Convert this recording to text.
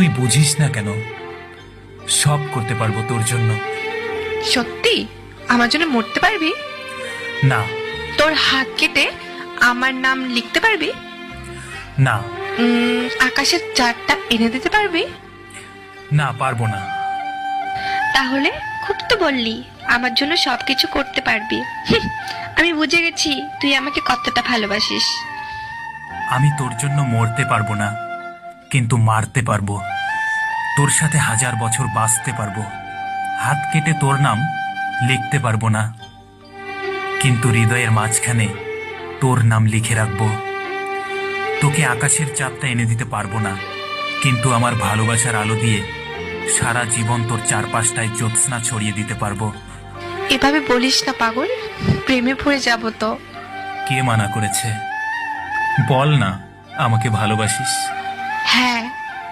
তুই বুঝিস না কেন? সব করতে পারবো তোর জন্য। সত্যি আমার জন্য মরতে পারবি? না। তোর হাত কেটে আমার নাম লিখতে পারবি? না। আকাশের চাঁদটা এনে দিতে পারবি? না, পারবো না। তাহলে খুব তো বললি আমার জন্য সবকিছু করতে পারবি। আমি বুঝে গেছি তুই আমাকে কতটা ভালোবাসিস। আমি তোর জন্য মরতে পারবো না, কিন্তু মারতে পারবো। তোর সাথে 1000 বছর বাঁচতে পারবো। হাত কেটে তোর নাম লিখতে পারবো না, কিন্তু হৃদয়ের মাঝখানে তোর নাম লিখে রাখবো। তোকে আকাশের চাঁদটা এনে দিতে পারবো না, কিন্তু আমার ভালোবাসার আলো দিয়ে সারা জীবন তোর চারপাশটায় জ্যোৎস্না ছড়িয়ে দিতে পারবো। এভাবে বলিস না পাগল, প্রেমে পড়ে যাব তো। কে মানা করেছে? বল না আমাকে ভালোবাসিস। হ্যাঁ,